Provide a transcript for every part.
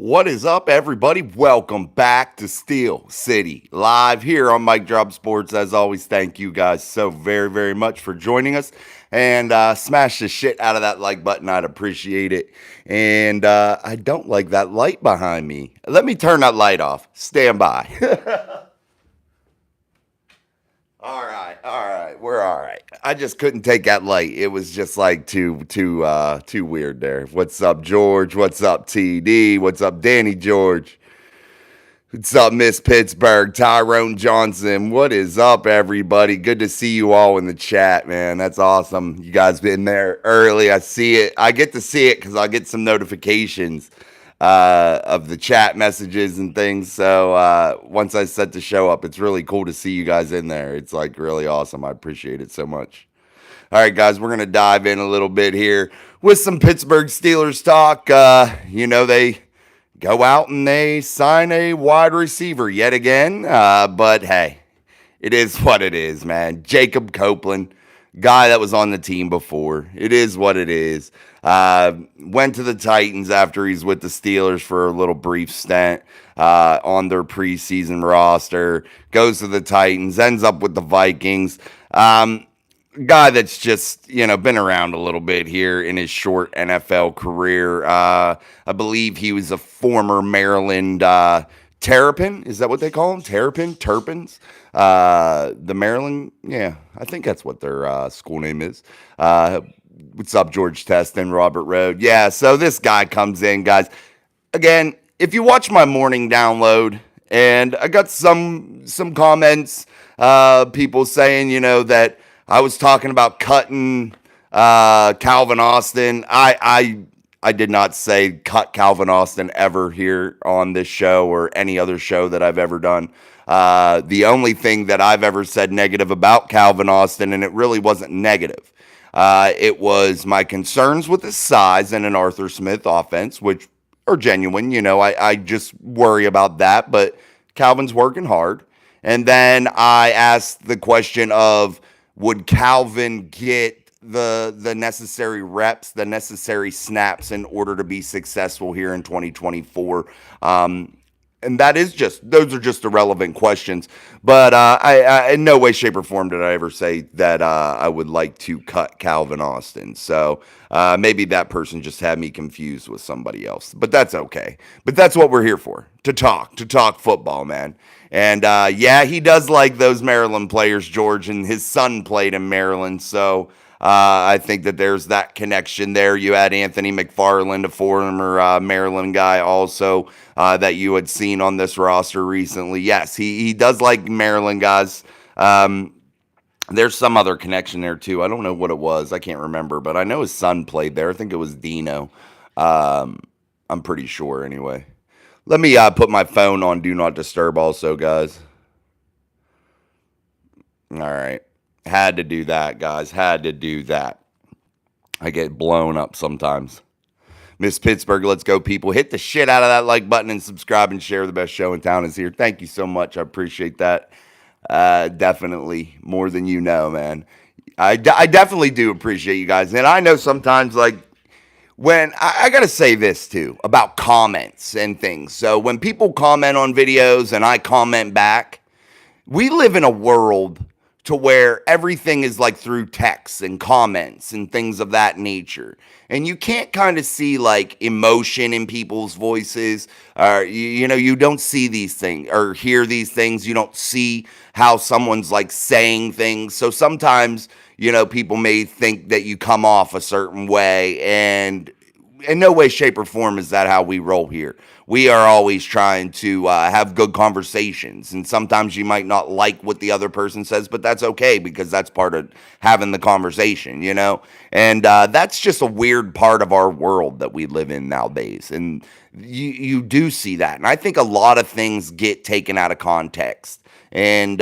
What is up, everybody? Welcome back to Steel City Live here on Mike Drop Sports. As always, thank you guys so very, very much for joining us. And smash the shit out of that like button. I'd appreciate it. And I don't like that light behind me. Let me turn that light off. Stand by. All right, we're all right. I just couldn't take that light. It was just like too weird there. What's up, George? What's up, TD? What's up, Danny George? What's up, Miss Pittsburgh? Tyrone Johnson. What is up, everybody? Good to see you all in the chat, man. That's awesome. You guys been there early. I see it. I get to see it because I get some notifications of the chat messages and things. So once I set the show up, it's really cool to see you guys in there. It's like really awesome. I appreciate it so much. All right, guys, we're going to dive in a little bit here with some Pittsburgh Steelers talk. They go out and they sign a wide receiver yet again. But hey, it is what it is, man. Jacob Copeland, guy that was on the team before. It is what it is. Went to the Titans after he's with the Steelers for a little brief stint on their preseason roster. Goes to the Titans, ends up with the Vikings. Guy that's just, been around a little bit here in his short NFL career. I believe he was a former Maryland Terrapin. Is that what they call them? Terrapins? The Maryland, yeah, I think that's what their school name is. What's up, George Teston, Robert Road? Yeah, so this guy comes in, guys. Again, if you watch my morning download, and I got some comments, people saying, that I was talking about cutting Calvin Austin. I did not say cut Calvin Austin ever here on this show or any other show that I've ever done. The only thing that I've ever said negative about Calvin Austin, and it really wasn't negative, it was my concerns with his size in an Arthur Smith offense, which are genuine. I just worry about that, but Calvin's working hard. And then I asked the question of, would Calvin get the necessary reps, the necessary snaps in order to be successful here in 2024? And those are just irrelevant questions. But I in no way, shape, or form did I ever say that I would like to cut Calvin Austin. So maybe that person just had me confused with somebody else. But that's okay. But that's what we're here for, to talk football, man. And he does like those Maryland players, George, and his son played in Maryland. So I think that there's that connection there. You had Anthony McFarland, a former Maryland guy also that you had seen on this roster recently. Yes, he does like Maryland guys. There's some other connection there too. I don't know what it was. I can't remember, but I know his son played there. I think it was Dino. I'm pretty sure anyway. Let me put my phone on Do Not Disturb also, guys. All right. Had to do that, guys. Had to do that. I get blown up sometimes. Miss Pittsburgh, let's go, people. Hit the shit out of that like button and subscribe and share. The best show in town is here. Thank you so much. I appreciate that. Definitely more than you know, man. I definitely do appreciate you guys. And I know sometimes, when I got to say this too about comments and things. So when people comment on videos and I comment back, we live in a world to where everything is like through texts and comments and things of that nature. And you can't kind of see like emotion in people's voices. You don't see these things or hear these things. You don't see how someone's like saying things. So sometimes, people may think that you come off a certain way, and in no way, shape, or form is that how we roll here. We are always trying to have good conversations, and sometimes you might not like what the other person says, but that's okay because that's part of having the conversation, And that's just a weird part of our world that we live in nowadays, and you do see that. And I think a lot of things get taken out of context, and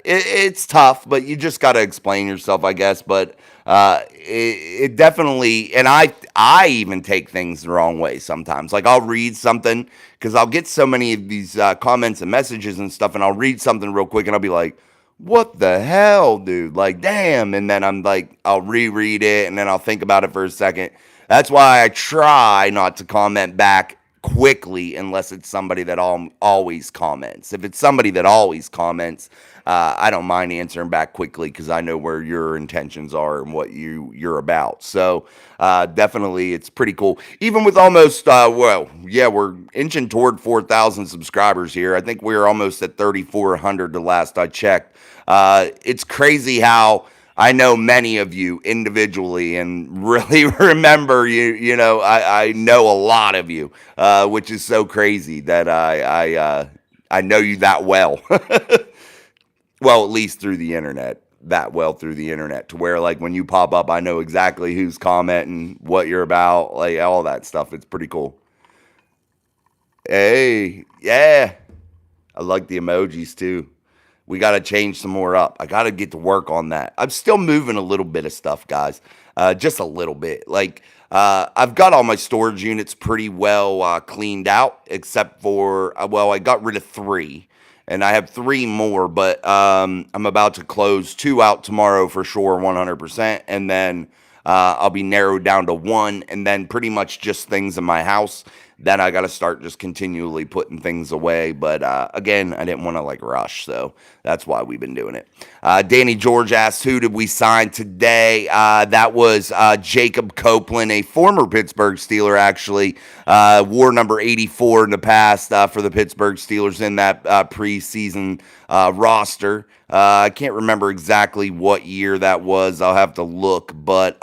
it's tough, but you just got to explain yourself, I guess. But it definitely, and I even take things the wrong way sometimes. Like I'll read something because I'll get so many of these comments and messages and stuff, and I'll read something real quick and I'll be like, what the hell, dude? Like, damn. And then I'm like, I'll reread it and then I'll think about it for a second. That's why I try not to comment back quickly unless it's somebody that always comments. If it's somebody that always comments, I don't mind answering back quickly because I know where your intentions are and what you're about. So definitely, it's pretty cool. Even with almost, we're inching toward 4,000 subscribers here. I think we're almost at 3,400 the last I checked. It's crazy how I know many of you individually and really remember you. I know a lot of you, which is so crazy that I know you that well. Well, at least through the internet, that well through the internet, to where like when you pop up, I know exactly who's commenting, what you're about, like all that stuff. It's pretty cool. Hey, yeah, I like the emojis too. We got to change some more up. I got to get to work on that. I'm still moving a little bit of stuff, guys. Just a little bit. Like, I've got all my storage units pretty well cleaned out, except for, I got rid of 3. And I have 3 more, but I'm about to close 2 out tomorrow for sure, 100%. And then I'll be narrowed down to 1, and then pretty much just things in my house. Then I got to start just continually putting things away. But again, I didn't want to like rush, so that's why we've been doing it. Danny George asked, who did we sign today? That was Jacob Copeland, a former Pittsburgh Steeler, actually. Wore number 84 in the past for the Pittsburgh Steelers in that preseason roster. I can't remember exactly what year that was. I'll have to look, but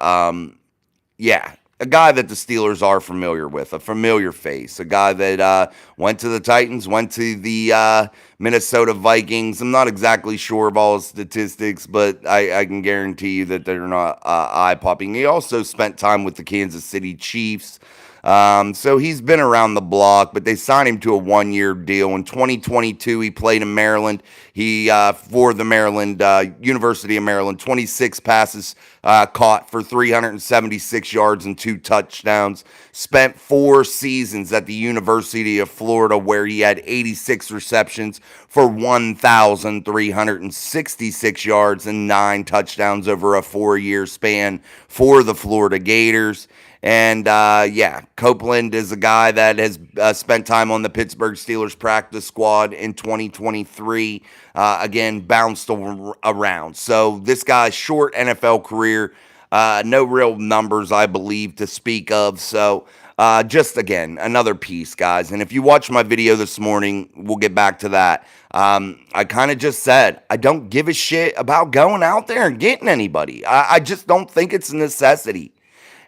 yeah, a guy that the Steelers are familiar with, a familiar face, a guy that went to the Titans, went to the Minnesota Vikings. I'm not exactly sure of all his statistics, but I can guarantee you that they're not eye-popping. He also spent time with the Kansas City Chiefs. So he's been around the block, but they signed him to a 1-year deal. In 2022, he played in Maryland. He, for the University of Maryland, 26 passes caught for 376 yards and 2 touchdowns. Spent 4 seasons at the University of Florida, where he had 86 receptions for 1,366 yards and 9 touchdowns over a 4-year span for the Florida Gators. And Copeland is a guy that has spent time on the Pittsburgh Steelers practice squad in 2023. Again, bounced around. So this guy's short NFL career, no real numbers, I believe, to speak of. So just, again, another piece, guys. And if you watch my video this morning, we'll get back to that. I kind of just said, I don't give a shit about going out there and getting anybody. I just don't think it's a necessity.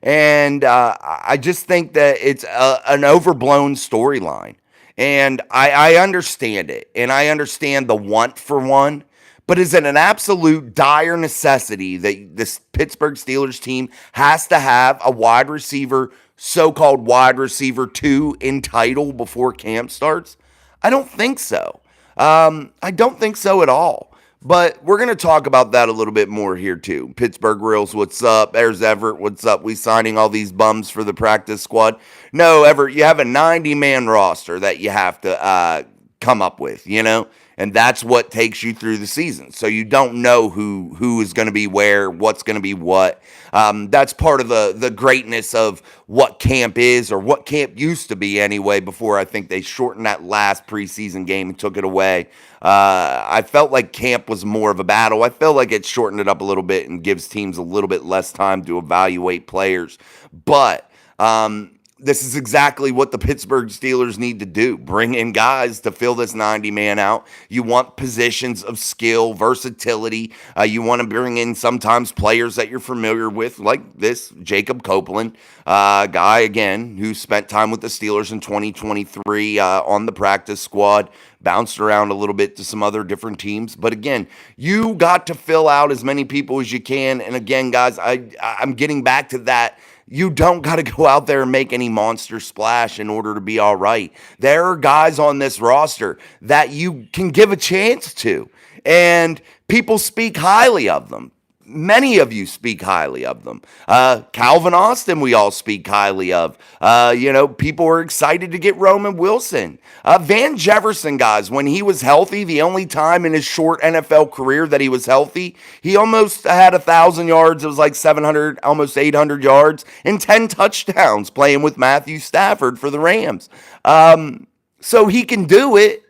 And I just think that it's an overblown storyline. And I understand it. And I understand the want for one. But is it an absolute dire necessity that this Pittsburgh Steelers team has to have a wide receiver, so-called wide receiver 2 in title before camp starts? I don't think so. I don't think so at all. But we're going to talk about that a little bit more here, too. Pittsburgh Reels, what's up? There's Everett, what's up? We signing all these bums for the practice squad. No, Everett, you have a 90-man roster that you have to come up with, and that's what takes you through the season. So you don't know who is going to be where, what's going to be what. That's part of the greatness of what camp is, or what camp used to be anyway, before I think they shortened that last preseason game and took it away. I felt like camp was more of a battle. I feel like it shortened it up a little bit and gives teams a little bit less time to evaluate players. But this is exactly what the Pittsburgh Steelers need to do. Bring in guys to fill this 90-man out. You want positions of skill, versatility. You want to bring in sometimes players that you're familiar with, like this Jacob Copeland guy, again, who spent time with the Steelers in 2023 on the practice squad, bounced around a little bit to some other different teams. But again, you got to fill out as many people as you can. And again, guys, I'm getting back to that. You don't got to go out there and make any monster splash in order to be all right. There are guys on this roster that you can give a chance to, and people speak highly of them. Many of you speak highly of them. Calvin Austin, we all speak highly of. People are excited to get Roman Wilson. Van Jefferson, guys, when he was healthy, the only time in his short NFL career that he was healthy, he almost had 1,000 yards. It was like 700, almost 800 yards, and 10 touchdowns playing with Matthew Stafford for the Rams. So he can do it.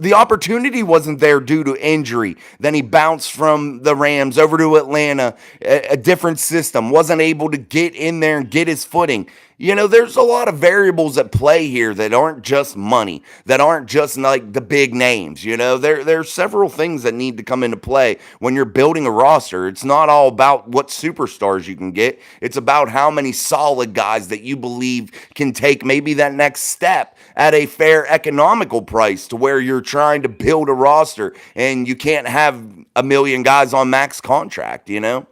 The opportunity wasn't there due to injury. Then he bounced from the Rams over to Atlanta, a different system, wasn't able to get in there and get his footing. There's a lot of variables at play here that aren't just money, that aren't just like the big names. There are several things that need to come into play when you're building a roster. It's not all about what superstars you can get. It's about how many solid guys that you believe can take maybe that next step at a fair economical price to where you're trying to build a roster and you can't have a million guys on max contract, The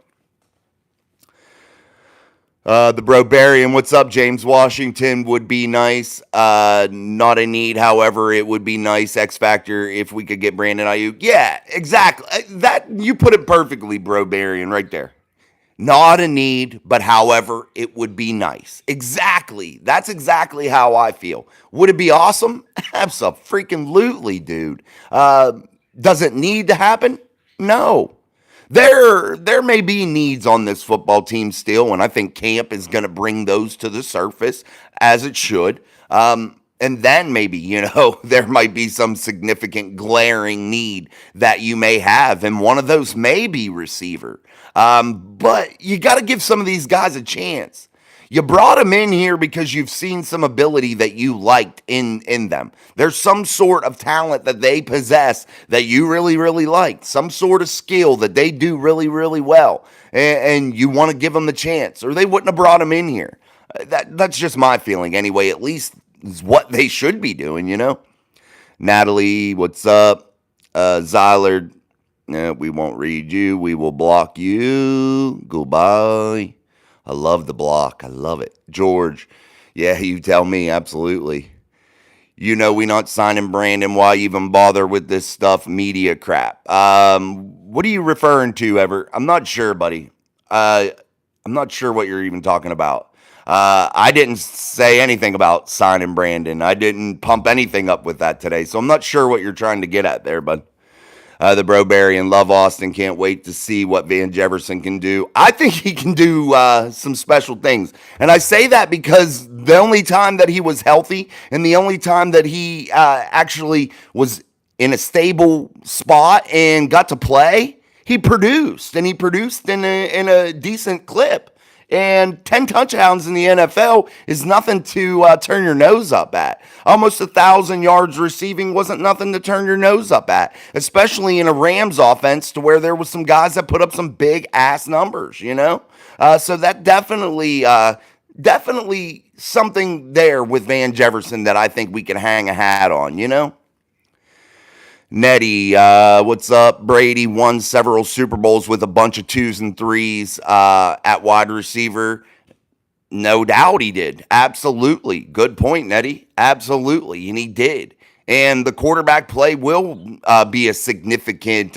Brobarian, what's up? James Washington would be nice. Not a need, however, it would be nice. X Factor if we could get Brandon Ayuk. Yeah, exactly. That you put it perfectly, Brobarian, right there. Not a need, but however, it would be nice. Exactly. That's exactly how I feel. Would it be awesome? Absolutely, dude. Does it need to happen? No. There may be needs on this football team still, and I think camp is going to bring those to the surface as it should. And then maybe, there might be some significant glaring need that you may have, and one of those may be receiver. But you got to give some of these guys a chance. You brought them in here because you've seen some ability that you liked in them. There's some sort of talent that they possess that you really, really like. Some sort of skill that they do really, really well. And you want to give them the chance. Or they wouldn't have brought them in here. That's just my feeling anyway. At least is what they should be doing, Natalie, what's up? Zyler, no, we won't read you. We will block you. Goodbye. I love the block. I love it. George, yeah, you tell me. Absolutely. We not signing Brandon. Why even bother with this stuff? Media crap. What are you referring to, Ever? I'm not sure, buddy. I'm not sure what you're even talking about. I didn't say anything about signing Brandon. I didn't pump anything up with that today. So I'm not sure what you're trying to get at there, bud. The Brobarian, love Austin. Can't wait to see what Van Jefferson can do. I think he can do some special things. And I say that because the only time that he was healthy and the only time that he actually was in a stable spot and got to play, he produced. And he produced in a decent clip. And 10 touchdowns in the NFL is nothing to turn your nose up at. Almost 1,000 yards receiving wasn't nothing to turn your nose up at, especially in a Rams offense to where there was some guys that put up some big ass numbers, So that definitely something there with Van Jefferson that I think we can hang a hat on, Nettie, what's up? Brady won several Super Bowls with a bunch of 2s and 3s at wide receiver. No doubt he did. Absolutely. Good point, Nettie. Absolutely. And he did. And the quarterback play will be a significant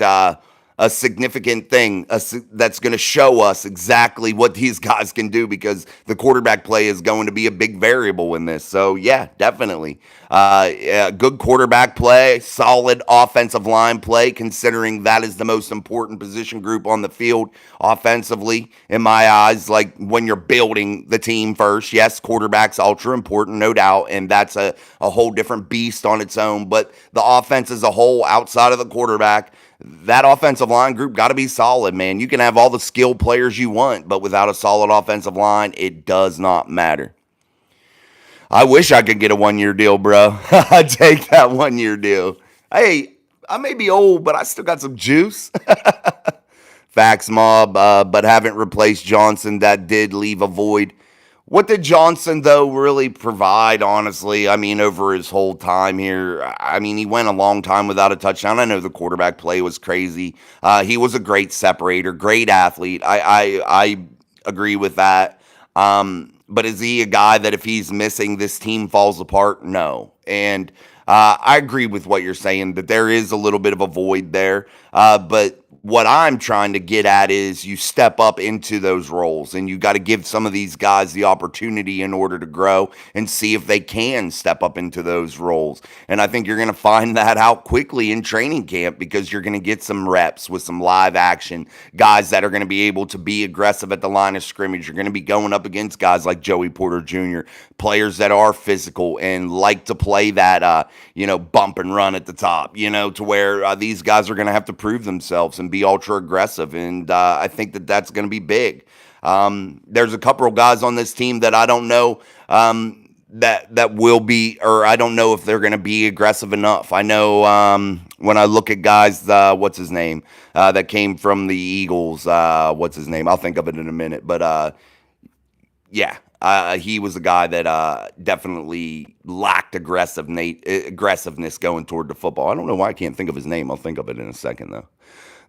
thing that's going to show us exactly what these guys can do because the quarterback play is going to be a big variable in this. So, yeah, definitely. Good quarterback play, solid offensive line play, considering that is the most important position group on the field offensively, in my eyes. Like when you're building the team first, yes, quarterback's ultra important, no doubt, and that's a whole different beast on its own. But the offense as a whole, outside of the quarterback, that offensive line group got to be solid, man. You can have all the skilled players you want, but without a solid offensive line, it does not matter. I wish I could get a 1-year deal, bro. I'd take that 1-year deal. Hey, I may be old, but I still got some juice. Facts mob, but haven't replaced Johnson. That did leave a void. What did Johnson, though, really provide, honestly? I mean, over his whole time here, I mean, he went a long time without a touchdown. I know the quarterback play was crazy. He was a great separator, great athlete. I agree with that. But is he a guy that if he's missing, this team falls apart? No. And I agree with what you're saying, that there is a little bit of a void there. But what I'm trying to get at is you step up into those roles, and you got to give some of these guys the opportunity in order to grow and see if they can step up into those roles. And I think you're going to find that out quickly in training camp, because you're going to get some reps with some live action guys that are going to be able to be aggressive at the line of scrimmage. You're going to be going up against guys like Joey Porter Jr., players that are physical and like to play that, bump and run at the top, to where these guys are going to have to prove themselves and be ultra aggressive. And I think that that's going to be big. There's a couple of guys on this team that I don't know that will be, or I don't know if they're going to be aggressive enough. I know when I look at guys, what's his name, that came from the Eagles, what's his name? I'll think of it in a minute. But yeah. He was a guy that definitely lacked aggressiveness going toward the football. I don't know why I can't think of his name. I'll think of it in a second, though.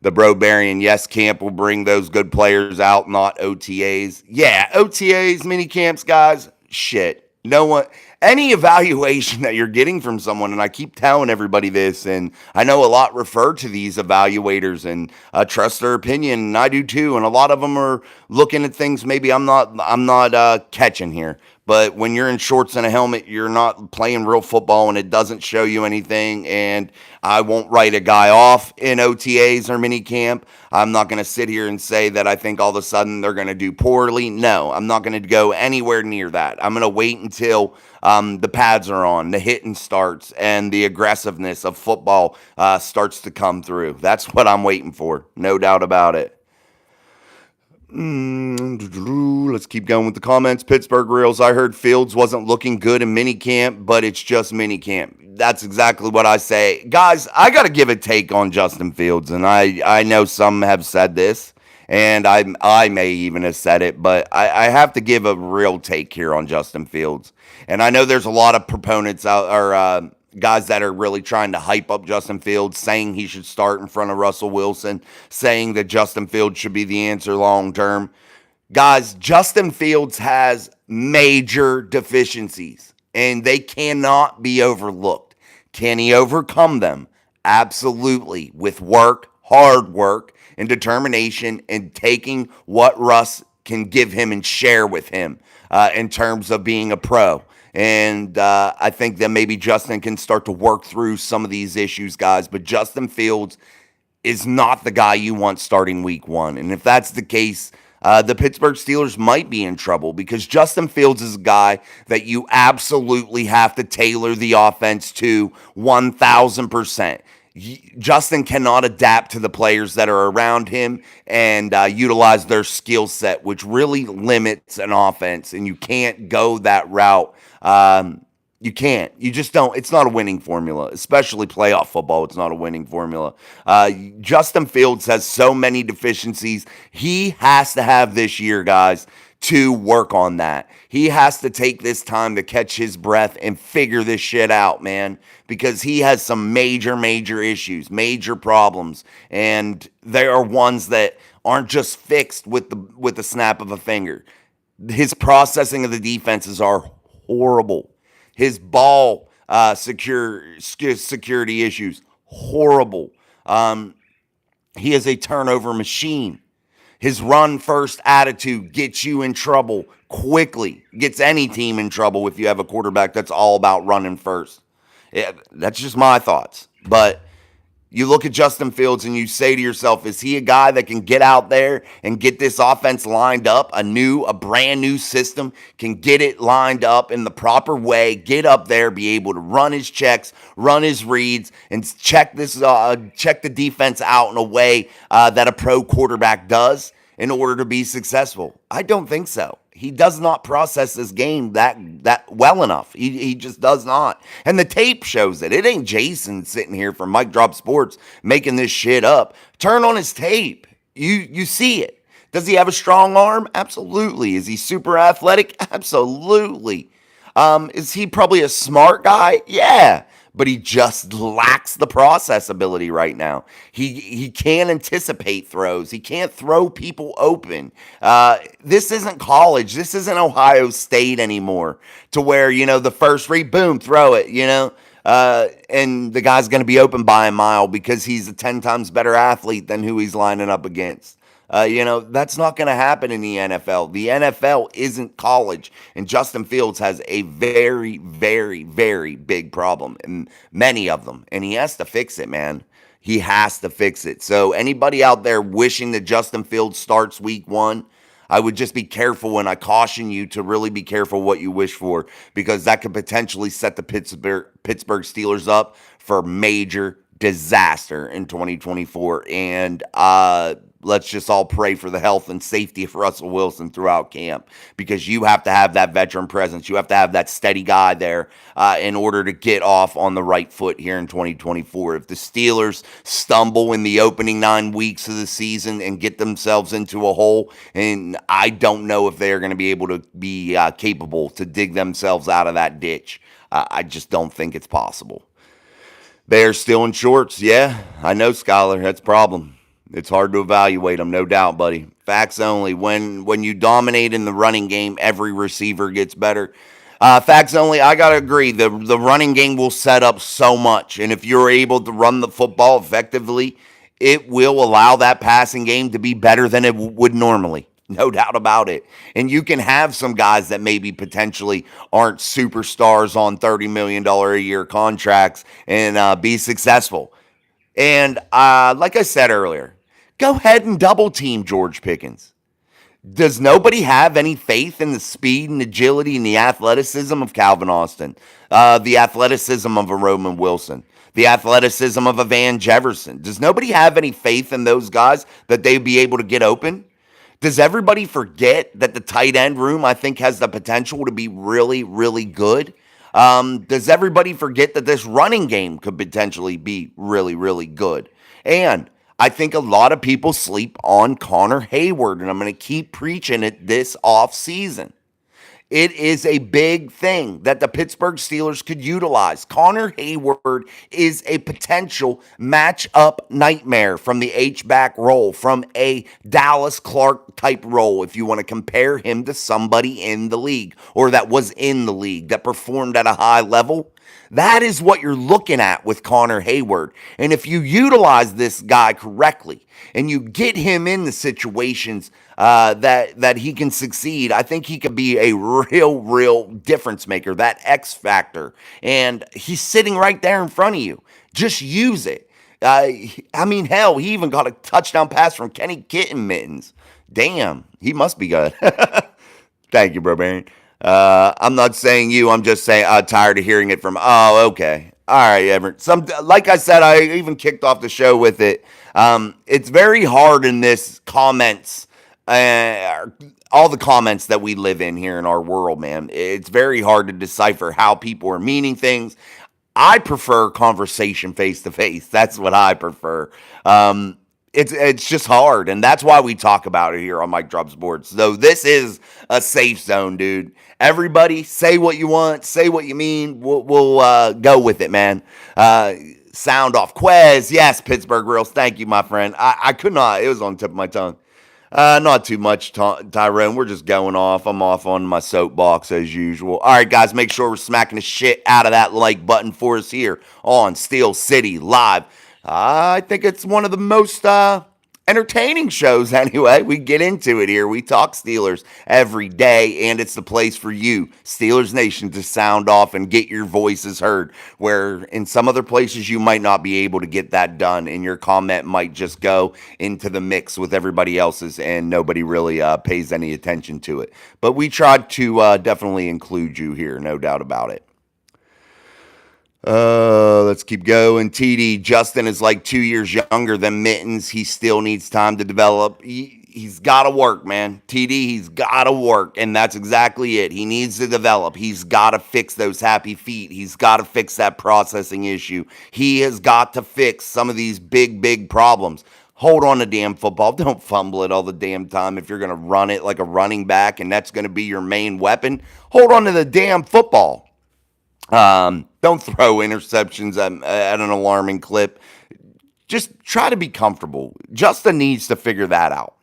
The Bro-Barian, yes, camp will bring those good players out, not OTAs. Yeah, OTAs, mini camps, guys, shit. No one, any evaluation that you're getting from someone, and I keep telling everybody this, and I know a lot refer to these evaluators and trust their opinion, and I do too, and a lot of them are looking at things maybe I'm not catching here. But when you're in shorts and a helmet, you're not playing real football, and it doesn't show you anything. And I won't write a guy off in OTAs or mini camp. I'm not going to sit here and say that I think all of a sudden they're going to do poorly. No, I'm not going to go anywhere near that. I'm going to wait until the pads are on, the hitting starts, and the aggressiveness of football starts to come through. That's what I'm waiting for. No doubt about it. Let's keep going with the comments. Pittsburgh Reels, I heard Fields wasn't looking good in minicamp, but it's just minicamp. That's exactly what I say. Guys, I got to give a take on Justin Fields, and I know some have said this, and I may even have said it, but I have to give a real take here on Justin Fields. And I know there's a lot of proponents out, or guys that are really trying to hype up Justin Fields, saying he should start in front of Russell Wilson, saying that Justin Fields should be the answer long term. Guys, Justin Fields has major deficiencies, and they cannot be overlooked. Can he overcome them? Absolutely. With work, hard work, and determination, and taking what Russ can give him and share with him in terms of being a pro. And I think that maybe Justin can start to work through some of these issues, guys. But Justin Fields is not the guy you want starting week one. And if that's the case, the Pittsburgh Steelers might be in trouble, because Justin Fields is a guy that you absolutely have to tailor the offense to 1,000%. Justin cannot adapt to the players that are around him and utilize their skill set, which really limits an offense. And you can't go that route. You can't. You just don't. It's not a winning formula, especially playoff football. It's not a winning formula. Justin Fields has so many deficiencies. He has to have this year, guys, to work on that. He has to take this time to catch his breath and figure this shit out, man, because he has some major, major issues, major problems, and there are ones that aren't just fixed with the snap of a finger. His processing of the defenses are horrible. His ball security issues, horrible. He is a turnover machine. His run-first attitude gets you in trouble quickly. Gets any team in trouble if you have a quarterback that's all about running first. Yeah, that's just my thoughts. But you look at Justin Fields and you say to yourself, is he a guy that can get out there and get this offense lined up, a brand new system, can get it lined up in the proper way, get up there, be able to run his checks, run his reads, and check the defense out in a way that a pro quarterback does in order to be successful? I don't think so. He does not process this game that well enough. He just does not. And the tape shows it. It ain't Jason sitting here from Mike Drop Sports making this shit up. Turn on his tape. You see it. Does he have a strong arm? Absolutely. Is he super athletic? Absolutely. Is he probably a smart guy? Yeah. But he just lacks the process ability right now. He can't anticipate throws. He can't throw people open. This isn't college. This isn't Ohio State anymore, to where, the first read, boom, throw it, And the guy's going to be open by a mile because he's a 10 times better athlete than who he's lining up against. That's not going to happen in the NFL. The NFL isn't college, and Justin Fields has a very, very, very big problem, and many of them, and he has to fix it, man. He has to fix it. So anybody out there wishing that Justin Fields starts week 1, I would just be careful, and I caution you to really be careful what you wish for, because that could potentially set the Pittsburgh Steelers up for major disaster in 2024. And let's just all pray for the health and safety of Russell Wilson throughout camp, because you have to have that veteran presence. You have to have that steady guy there in order to get off on the right foot here in 2024. If the Steelers stumble in the opening 9 weeks of the season and get themselves into a hole, and I don't know if they're going to be able to be capable to dig themselves out of that ditch. I just don't think it's possible. They're still in shorts. Yeah, I know, Skylar. That's a problem. It's hard to evaluate them, no doubt, buddy. Facts only. When you dominate in the running game, every receiver gets better. Facts only, I got to agree. The running game will set up so much. And if you're able to run the football effectively, it will allow that passing game to be better than it would normally. No doubt about it. And you can have some guys that maybe potentially aren't superstars on $30 million a year contracts and be successful. And like I said earlier, go ahead and double team George Pickens. Does nobody have any faith in the speed and agility and the athleticism of Calvin Austin? The athleticism of a Roman Wilson? The athleticism of a Van Jefferson? Does nobody have any faith in those guys that they'd be able to get open? Does everybody forget that the tight end room, I think, has the potential to be really, really good? Does everybody forget that this running game could potentially be really, really good? And I think a lot of people sleep on Connor Hayward, and I'm going to keep preaching it this off season. It is a big thing that the Pittsburgh Steelers could utilize. Connor Hayward is a potential matchup nightmare from the H-back role, from a Dallas Clark type role, if you want to compare him to somebody in the league or that was in the league that performed at a high level. That is what you're looking at with Connor Hayward. And if you utilize this guy correctly and you get him in the situations that he can succeed, I think he could be a real difference maker, that X factor. And he's sitting right there in front of you. Just use it. Hell, he even got a touchdown pass from Kenny Kitten Mittens. Damn, he must be good. Thank you, bro, Baron. I'm not saying you. I'm just saying I'm tired of hearing it from. Oh, okay. All right, Everett. Like I said, I even kicked off the show with it. It's very hard in this comments, all the comments that we live in here in our world, man. It's very hard to decipher how people are meaning things. I prefer conversation face to face. That's what I prefer. It's just hard, and that's why we talk about it here on Mike Drop Sports. So this is a safe zone, dude. Everybody, say what you want, say what you mean. We'll go with it, man. Sound off. Quez, yes, Pittsburgh Reels. Thank you, my friend. I could not. It was on the tip of my tongue. Not too much, Tyrone. We're just going off. I'm off on my soapbox as usual. All right, guys, make sure we're smacking the shit out of that like button for us here on Steel City Live. I think it's one of the most entertaining shows anyway. We get into it here. We talk Steelers every day, and it's the place for you, Steelers Nation, to sound off and get your voices heard, where in some other places you might not be able to get that done, and your comment might just go into the mix with everybody else's, and nobody really pays any attention to it. But we tried to definitely include you here, no doubt about it. Let's keep going. TD, Justin is like 2 years younger than Mittens. He still needs time to develop. He's got to work, man. TD, he's got to work, and that's exactly it. He needs to develop. He's got to fix those happy feet. He's got to fix that processing issue. He has got to fix some of these big problems. Hold on to damn football. Don't fumble it all the damn time if you're going to run it like a running back, and that's going to be your main weapon. Hold on to the damn football. Don't throw interceptions at an alarming clip. Just try to be comfortable. Justin needs to figure that out.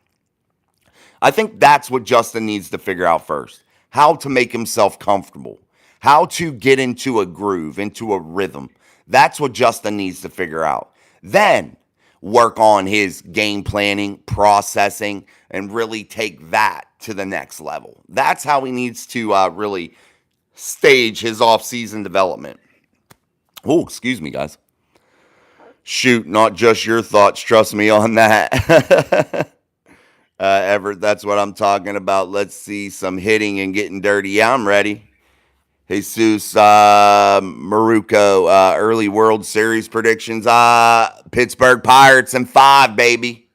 I think that's what Justin needs to figure out first. How to make himself comfortable. how to get into a groove, into a rhythm. That's what Justin needs to figure out. Then work on his game planning, processing, and really take that to the next level. That's how he needs to really stage his offseason development. Oh, excuse me, guys. Shoot, not just your thoughts. Trust me on that. Everett, that's what I'm talking about. Let's see some hitting and getting dirty. Yeah, I'm ready. Jesus Maruco, early World Series predictions. Pittsburgh Pirates in 5, baby.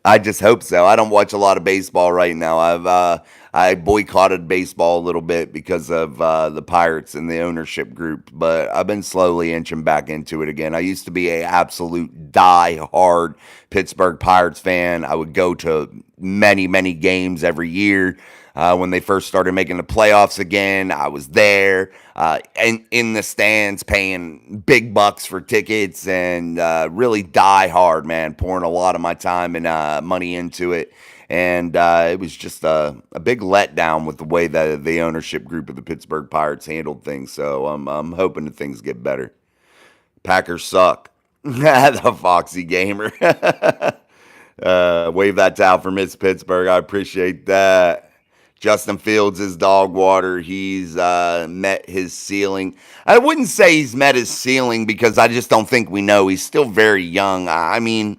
I just hope so. I don't watch a lot of baseball right now. I boycotted baseball a little bit because of the Pirates and the ownership group, but I've been slowly inching back into it again. I used to be a absolute die-hard Pittsburgh Pirates fan. I would go to many games every year. When they first started making the playoffs again, I was there and in the stands paying big bucks for tickets and really die hard, man, pouring a lot of my time and money into it. And it was just a big letdown with the way that the ownership group of the Pittsburgh Pirates handled things. So I'm hoping that things get better. Packers suck. The Foxy Gamer. Wave that towel for Miss Pittsburgh. I appreciate that. Justin Fields is dog water. He's met his ceiling. I wouldn't say he's met his ceiling because I just don't think we know. He's still very young. I mean,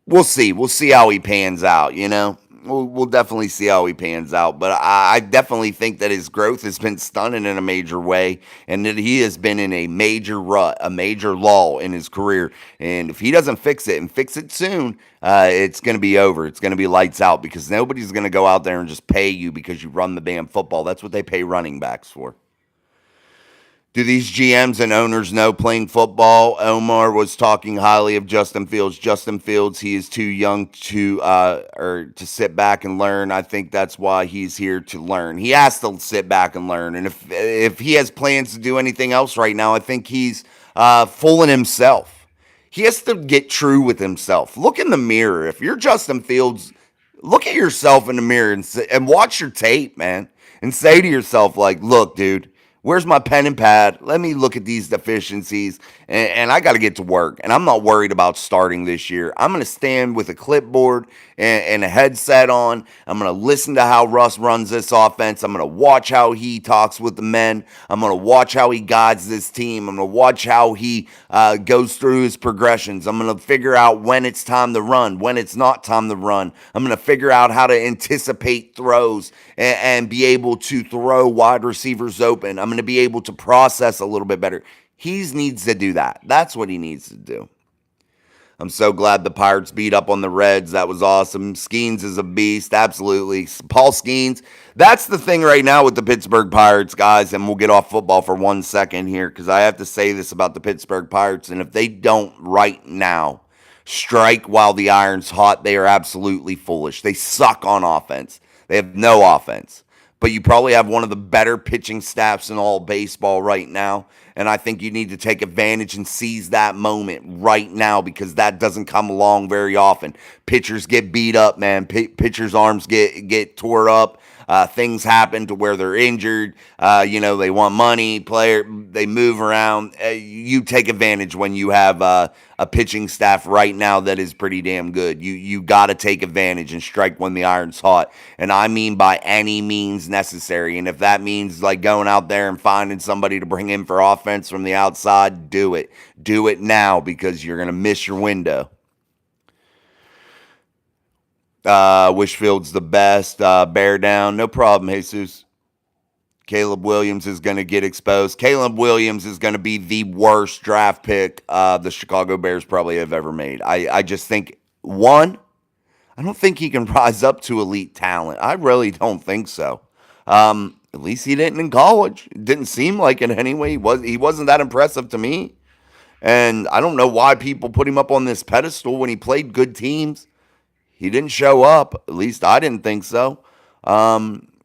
we'll see. We'll see how he pans out, you know? We'll definitely see how he pans out. But I definitely think that his growth has been stunning in a major way and that he has been in a major rut, a major lull in his career. And if he doesn't fix it and fix it soon, it's going to be over. It's going to be lights out because nobody's going to go out there and just pay you because you run the damn football. That's what they pay running backs for. Do these GMs and owners know playing football? Omar was talking highly of Justin Fields. Justin Fields, he is too young to sit back and learn. I think that's why he's here to learn. He has to sit back and learn. And if he has plans to do anything else right now, I think he's fooling himself. He has to get true with himself. Look in the mirror. If you're Justin Fields, look at yourself in the mirror and watch your tape, man, and say to yourself, like, look, dude, where's my pen and pad? Let me look at these deficiencies, and I got to get to work. And I'm not worried about starting this year. I'm going to stand with a clipboard and a headset on. I'm going to listen to how Russ runs this offense. I'm going to watch how he talks with the men. I'm going to watch how he guides this team. I'm going to watch how he goes through his progressions. I'm going to figure out when it's time to run, when it's not time to run. I'm going to figure out how to anticipate throws and be able to throw wide receivers open. I'm going to be able to process a little bit better. He needs to do that. That's what he needs to do. I'm so glad the Pirates beat up on the Reds. That was awesome. Skeens is a beast. Absolutely. Paul Skeens. That's the thing right now with the Pittsburgh Pirates, guys, and we'll get off football for 1 second here because I have to say this about the Pittsburgh Pirates, and if they don't right now strike while the iron's hot, they are absolutely foolish. They suck on offense. They have no offense. But you probably have one of the better pitching staffs in all baseball right now. And I think you need to take advantage and seize that moment right now because that doesn't come along very often. Pitchers get beat up, man. Pitchers' arms get tore up. Things happen to where they're injured. They want money. They move around. You take advantage when you have a pitching staff right now that is pretty damn good. You got to take advantage and strike when the iron's hot. And I mean by any means necessary. And if that means like going out there and finding somebody to bring in for offense from the outside, do it. Do it now because you're going to miss your window. Wishfield's the best. Bear down. No problem, Jesus. Caleb Williams is going to get exposed. Caleb Williams is going to be the worst draft pick the Chicago Bears probably have ever made. I just think, one, I don't think he can rise up to elite talent. I really don't think so. At least he didn't in college. It didn't seem like it anyway. He wasn't that impressive to me. And I don't know why people put him up on this pedestal when he played good teams. He didn't show up. At least I didn't think so.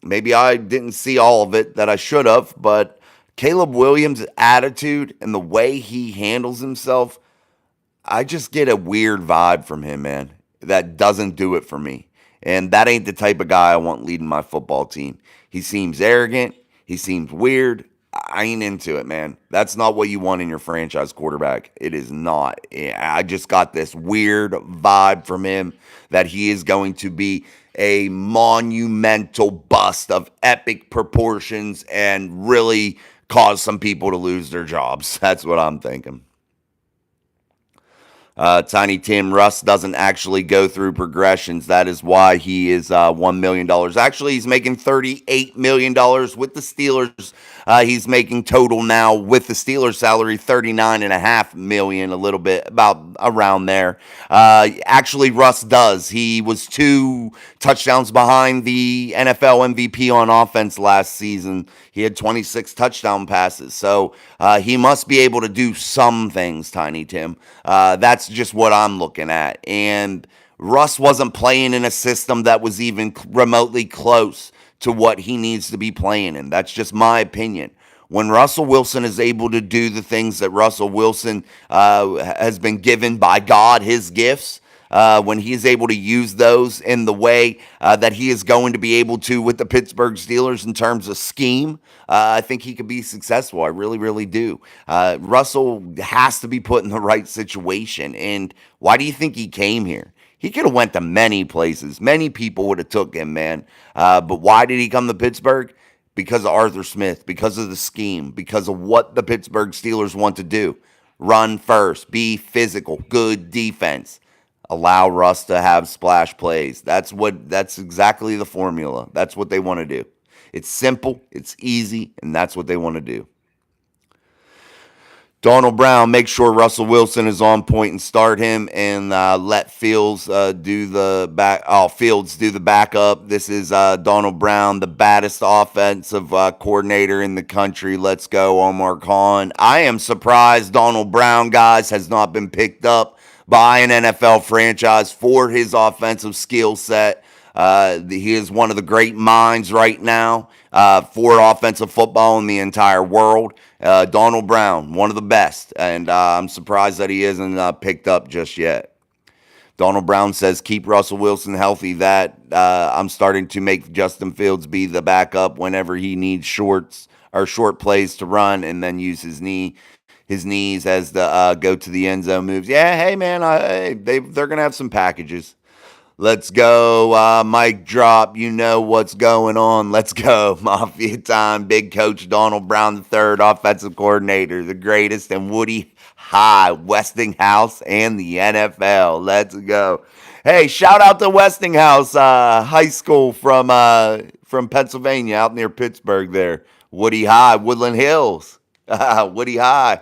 Maybe I didn't see all of it that I should have, but Caleb Williams' attitude and the way he handles himself, I just get a weird vibe from him, man. That doesn't do it for me. And that ain't the type of guy I want leading my football team. He seems arrogant. He seems weird. I ain't into it, man. That's not what you want in your franchise quarterback. It is not. I just got this weird vibe from him that he is going to be a monumental bust of epic proportions and really cause some people to lose their jobs. That's what I'm thinking. Tiny Tim, Russ doesn't actually go through progressions. That is why he is $1 million. Actually, he's making $38 million with the Steelers. He's making total now with the Steelers salary $39.5 million, a little bit about around there. Actually, Russ does. He was 2 touchdowns behind the NFL MVP on offense last season. He had 26 touchdown passes. So he must be able to do some things, Tiny Tim. That's just what I'm looking at. And Russ wasn't playing in a system that was even remotely close to what he needs to be playing in. That's just my opinion. When Russell Wilson is able to do the things that Russell Wilson has been given by God, his gifts, when he is able to use those in the way that he is going to be able to with the Pittsburgh Steelers in terms of scheme, I think he could be successful. I really, really do. Russell has to be put in the right situation. And why do you think he came here? He could have went to many places. Many people would have took him, man. But why did he come to Pittsburgh? Because of Arthur Smith, because of the scheme, because of what the Pittsburgh Steelers want to do. Run first, be physical, good defense. Allow Russ to have splash plays. That's exactly the formula. That's what they want to do. It's simple, it's easy, and that's what they want to do. Donald Brown, make sure Russell Wilson is on point and start him, and let Fields do the back. Oh, Fields do the backup. This is Donald Brown, the baddest offensive coordinator in the country. Let's go, Omar Khan. I am surprised Donald Brown, guys, has not been picked up by an NFL franchise for his offensive skill set. He is one of the great minds right now for offensive football in the entire world. Donald Brown, one of the best, and I'm surprised that he isn't picked up just yet. Donald Brown says, keep Russell Wilson healthy. That I'm starting to make Justin Fields be the backup whenever he needs short plays to run, and then use his knees as the go to the end zone moves. Yeah, hey man, they're gonna have some packages. Let's go, mic drop. You know what's going on. Let's go, Mafia time. Big Coach Donald Brown III, offensive coordinator, the greatest, and Woody High, Westinghouse, and the NFL. Let's go. Hey, shout out to Westinghouse High School from Pennsylvania, out near Pittsburgh. There, Woody High, Woodland Hills. Woody High.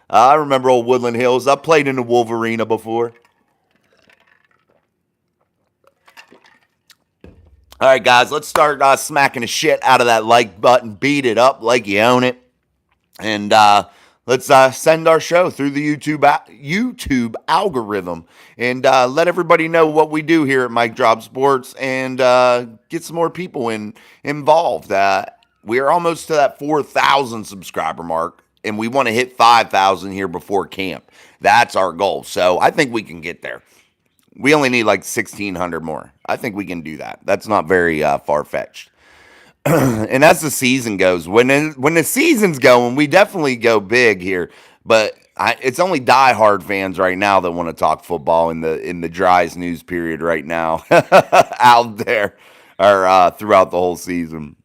I remember old Woodland Hills. I played in the Wolverina before. All right, guys, let's start smacking the shit out of that like button. Beat it up like you own it. And let's send our show through the YouTube algorithm. And let everybody know what we do here at Mike Drop Sports, and get some more people involved. We are almost to that 4,000 subscriber mark, and we want to hit 5,000 here before camp. That's our goal. So I think we can get there. We only need like 1,600 more. I think we can do that. That's not very far-fetched. And as the season goes, when the season's going, we definitely go big here. But it's only diehard fans right now that want to talk football in the driest news period right now out there, or throughout the whole season.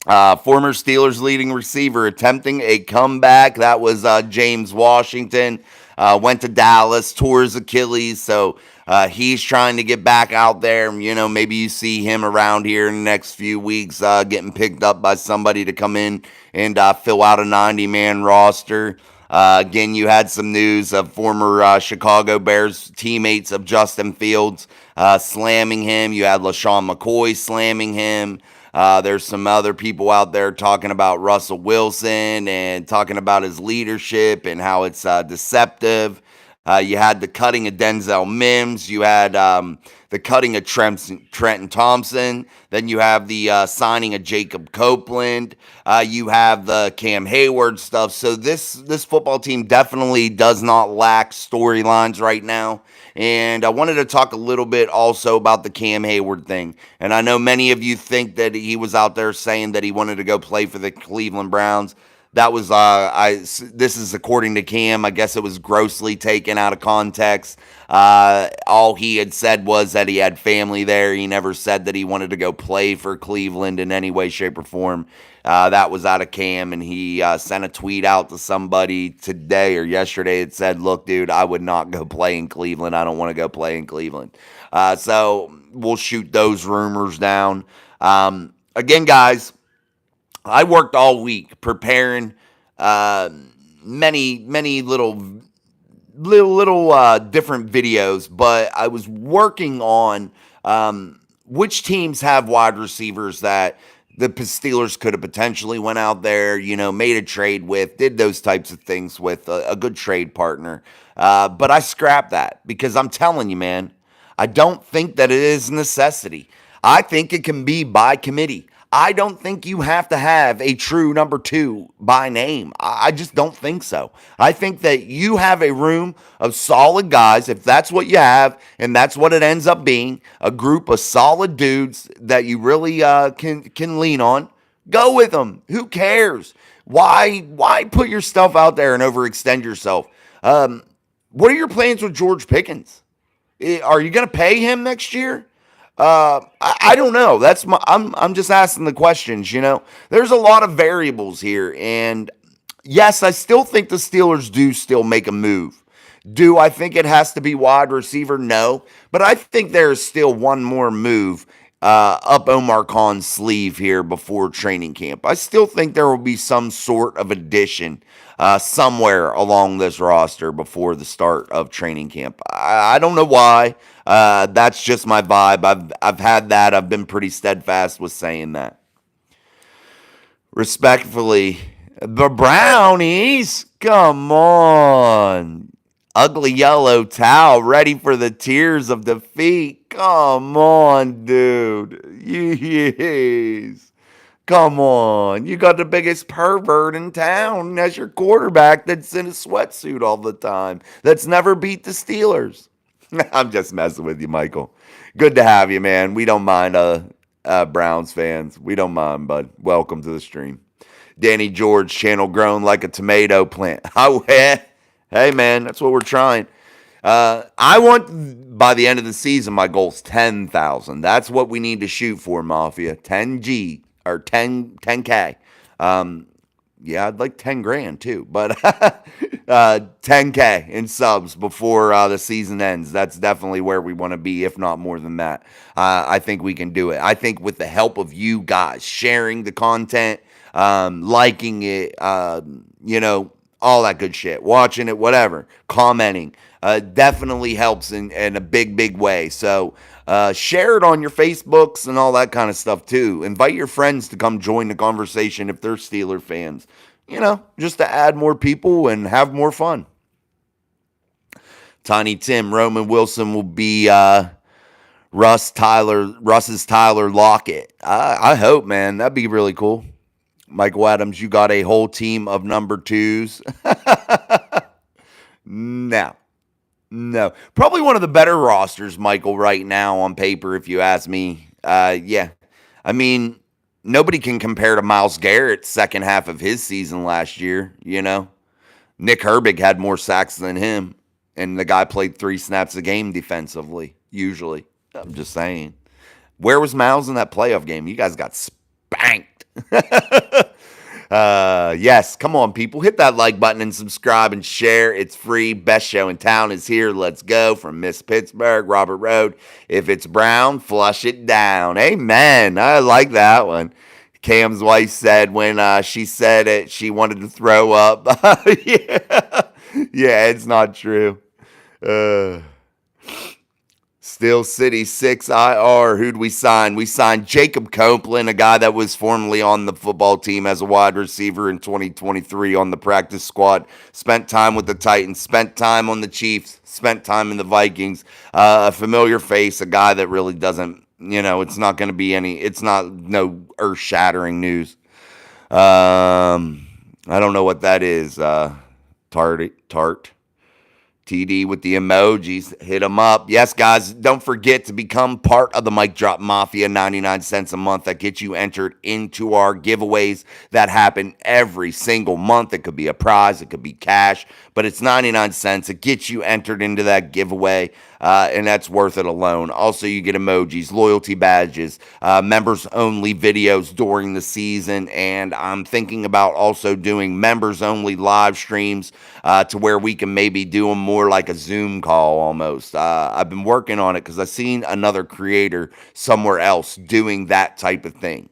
Former Steelers leading receiver attempting a comeback. That was James Washington. Went to Dallas, tore his Achilles, so he's trying to get back out there. You know, maybe you see him around here in the next few weeks getting picked up by somebody to come in and fill out a 90-man roster. Again, you had some news of former Chicago Bears teammates of Justin Fields slamming him. You had LaShawn McCoy slamming him. There's some other people out there talking about Russell Wilson and talking about his leadership and how it's deceptive. You had the cutting of Denzel Mims. You had the cutting of Trenton Thompson. Then you have the signing of Jacob Copeland. You have the Cam Hayward stuff. So this football team definitely does not lack storylines right now. And I wanted to talk a little bit also about the Cam Hayward thing. And I know many of you think that he was out there saying that he wanted to go play for the Cleveland Browns. That was this is according to Cam. I guess it was grossly taken out of context. All he had said was that he had family there. He never said that he wanted to go play for Cleveland in any way, shape, or form. That was out of Cam, and he sent a tweet out to somebody today or yesterday that said, "Look, dude, I would not go play in Cleveland. I don't want to go play in Cleveland." So we'll shoot those rumors down. Again, guys, I worked all week preparing many little different videos, but I was working on which teams have wide receivers that the Steelers could have potentially went out there, made a trade with, did those types of things with a good trade partner. But I scrapped that because I'm telling you, man, I don't think that it is a necessity. I think it can be by committee. I don't think you have to have a true number two by name. I just don't think so. I think that you have a room of solid guys, if that's what you have, and that's what it ends up being, a group of solid dudes that you really can lean on. Go with them. Who cares? Why put your stuff out there and overextend yourself? What are your plans with George Pickens? Are you going to pay him next year? I don't know. I'm just asking the questions, There's a lot of variables here, and yes, I still think the Steelers do still make a move. Do I think it has to be wide receiver? No, but I think there's still one more move up Omar Khan's sleeve here before training camp. I still think there will be some sort of addition somewhere along this roster before the start of training camp. I don't know why. That's just my vibe. I've had that. I've been pretty steadfast with saying that. Respectfully, the Brownies, come on. Ugly yellow towel, ready for the tears of defeat. Come on, dude. Yes. Come on. You got the biggest pervert in town as your quarterback that's in a sweatsuit all the time, that's never beat the Steelers. I'm just messing with you, Michael. Good to have you, man. We don't mind Browns fans. We don't mind, bud. Welcome to the stream. Danny George, channel grown like a tomato plant. Hey, man, that's what we're trying. I want, by the end of the season, my goal's 10,000. That's what we need to shoot for, Mafia. 10G, or 10K. Yeah, I'd like 10 grand too, but 10K in subs before the season ends. That's definitely where we want to be, if not more than that. I think we can do it. I think with the help of you guys sharing the content, liking it, all that good shit, watching it, whatever, commenting, definitely helps in a big way. So share it on your Facebooks and all that kind of stuff too. Invite your friends to come join the conversation if they're Steeler fans, just to add more people and have more fun. Tiny Tim, Roman Wilson will be Russ's Tyler Lockett. I hope, man. That'd be really cool. Michael Adams, you got a whole team of number twos. No. Probably one of the better rosters, Michael, right now on paper, if you ask me. Yeah. I mean, nobody can compare to Myles Garrett's second half of his season last year, Nick Herbig had more sacks than him, and the guy played 3 snaps a game defensively, usually. I'm just saying. Where was Myles in that playoff game? You guys got spanked. Yes, come on, people. Hit that like button and subscribe and share. It's free. Best show in town is here. Let's go. From Miss Pittsburgh, Robert Road. If it's brown, flush it down. Amen. I like that one. Cam's wife said when she said it, she wanted to throw up. Yeah, it's not true. Steel City 6 IR. Who'd we sign? We signed Jacob Copeland, a guy that was formerly on the football team as a wide receiver in 2023 on the practice squad. Spent time with the Titans, spent time on the Chiefs, spent time in the Vikings. A familiar face, a guy that really doesn't, it's not going to be no earth shattering news. I don't know what that is. Tart. TD with the emojis. Hit them up. Yes, guys, don't forget to become part of the Mic Drop Mafia. 99 cents a month. That gets you entered into our giveaways that happen every single month. It could be a prize. It could be cash. But it's 99 cents. It gets you entered into that giveaway. And that's worth it alone. Also, you get emojis, loyalty badges, members-only videos during the season, and I'm thinking about also doing members-only live streams to where we can maybe do them more like a Zoom call almost. I've been working on it because I've seen another creator somewhere else doing that type of thing,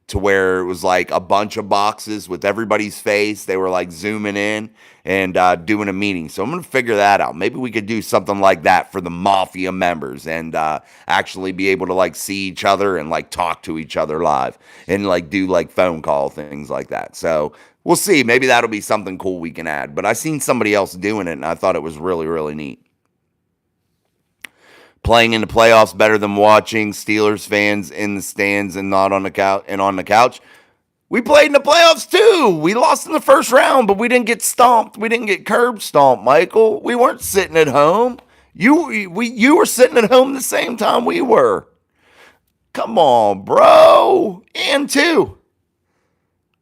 to where it was like a bunch of boxes with everybody's face. They were like zooming in and doing a meeting. So I'm going to figure that out. Maybe we could do something like that for the Mafia members and actually be able to like see each other and like talk to each other live and like do like phone call things like that. So we'll see. Maybe that'll be something cool we can add. But I seen somebody else doing it and I thought it was really, really neat. Playing in the playoffs better than watching. Steelers fans in the stands and not on the couch and on the couch. We played in the playoffs too. We lost in the first round, but we didn't get stomped. We didn't get curb stomped, Michael. We weren't sitting at home. You were sitting at home the same time we were. Come on, bro. And two.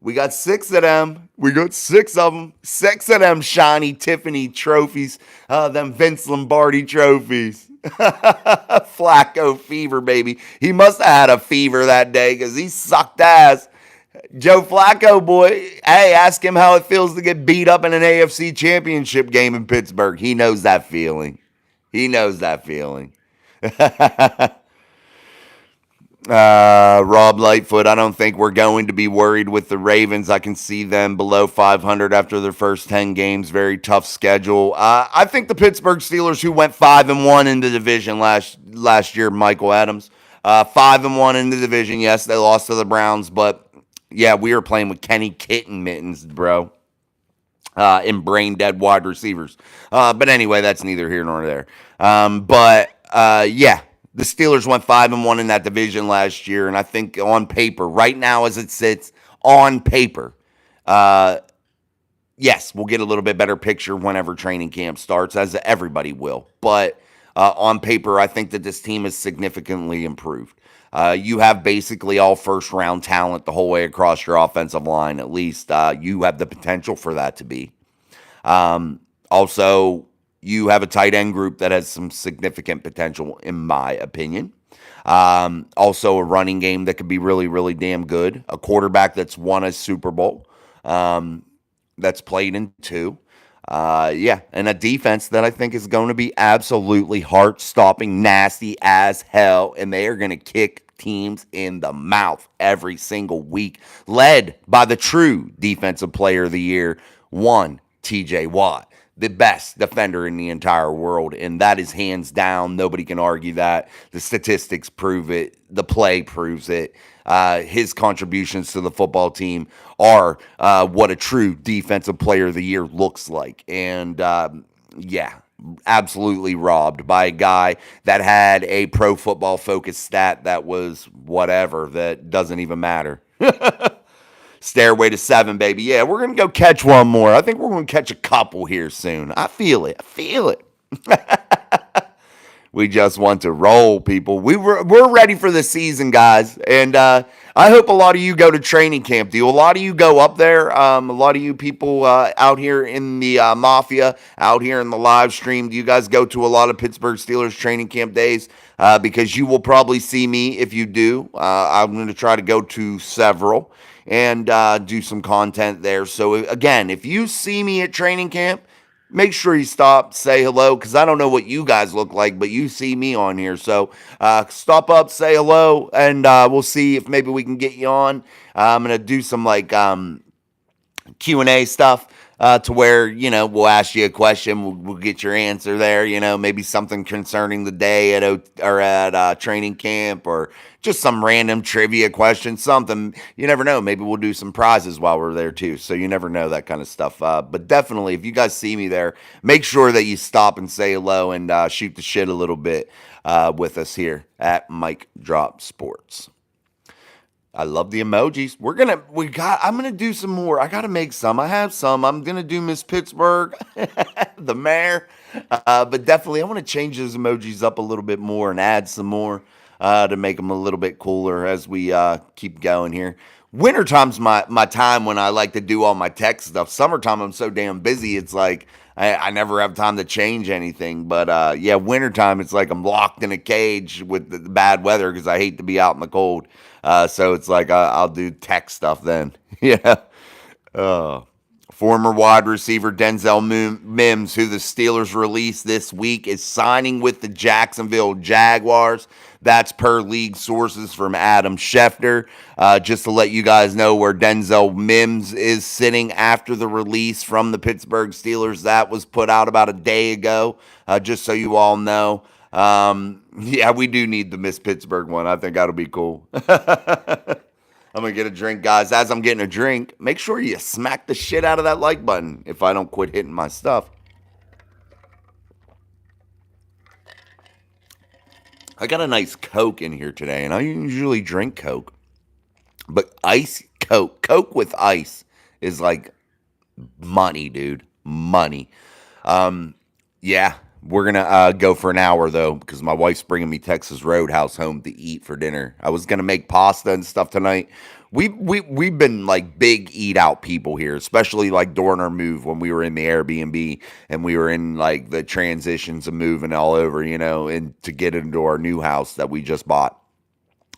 We got 6 of them. We got 6 of them. 6 of them shiny Tiffany trophies. Them Vince Lombardi trophies. Flacco fever, baby. He must have had a fever that day because he sucked ass. Joe Flacco, boy. Hey, ask him how it feels to get beat up in an AFC championship game in Pittsburgh. He knows that feeling. He knows that feeling. Rob Lightfoot, I don't think we're going to be worried with the Ravens. I can see them below 500 after their first 10 games. Very tough schedule. I think the Pittsburgh Steelers, who went 5-1 in the division last year, Michael Adams, 5-1 in the division. Yes, they lost to the Browns, but yeah, we were playing with Kenny Kitten mittens, bro, and brain dead wide receivers. But anyway, that's neither here nor there. Yeah. The Steelers went 5-1 in that division last year, and I think on paper, right now as it sits, on paper, yes, we'll get a little bit better picture whenever training camp starts, as everybody will. But on paper, I think that this team is significantly improved. You have basically all first-round talent the whole way across your offensive line, at least. You have the potential for that to be. Also, you have a tight end group that has some significant potential, in my opinion. Also, a running game that could be really, really damn good. A quarterback that's won a Super Bowl, that's played in 2. Yeah, and a defense that I think is going to be absolutely heart-stopping, nasty as hell, and they are going to kick teams in the mouth every single week, led by the true Defensive Player of the Year, one TJ Watt. The best defender in the entire world, and that is hands down. Nobody can argue that. The statistics prove it. The play proves it. His contributions to the football team are what a true Defensive Player of the Year looks like. And, yeah, absolutely robbed by a guy that had a Pro Football Focus stat that was whatever, that doesn't even matter. Stairway to 7, baby. Yeah, we're going to go catch one more. I think we're going to catch a couple here soon. I feel it. We just want to roll, people. We're ready for the season, guys. And I hope a lot of you go to training camp. Do a lot of you go up there? A lot of you people out here in the Mafia, out here in the live stream, do you guys go to a lot of Pittsburgh Steelers training camp days? Because you will probably see me if you do. I'm going to try to go to several and do some content there. So, again, if you see me at training camp, make sure you stop, say hello, because I don't know what you guys look like, but you see me on here. So, stop up, say hello, and we'll see if maybe we can get you on. I'm going to do some, like, Q&A stuff. to where, we'll ask you a question, we'll get your answer there, maybe something concerning the day at training camp, or just some random trivia question, something. You never know. Maybe we'll do some prizes while we're there too. So you never know, that kind of stuff. But definitely, if you guys see me there, make sure that you stop and say hello and shoot the shit a little bit with us here at Mike Drop Sports. I love the emojis. I'm gonna do some more. I gotta make some. I have some. I'm gonna do Miss Pittsburgh, the mayor. But definitely, I want to change those emojis up a little bit more and add some more to make them a little bit cooler as we keep going here. Wintertime's my time when I like to do all my tech stuff. Summertime, I'm so damn busy. It's like I never have time to change anything. But yeah, wintertime, it's like I'm locked in a cage with the bad weather because I hate to be out in the cold. So it's like I'll do tech stuff then. Yeah. Uh, Former wide receiver Denzel Mims, who the Steelers released this week, is signing with the Jacksonville Jaguars. That's per league sources from Adam Schefter. Just to let you guys know where Denzel Mims is sitting after the release from the Pittsburgh Steelers. That was put out about a day ago, just so you all know. Yeah, we do need the Miss Pittsburgh one. I think that'll be cool. I'm going to get a drink, guys. As I'm getting a drink, make sure you smack the shit out of that like button if I don't quit hitting my stuff. I got a nice Coke in here today, and I usually drink Coke. But ice Coke, Coke with ice is like money, dude. Money. Yeah, we're going to go for an hour, though, because my wife's bringing me Texas Roadhouse home to eat for dinner. I was going to make pasta and stuff tonight. We've been like big eat out people here, especially like during our move when we were in the Airbnb and we were in like the transitions of moving all over, and to get into our new house that we just bought.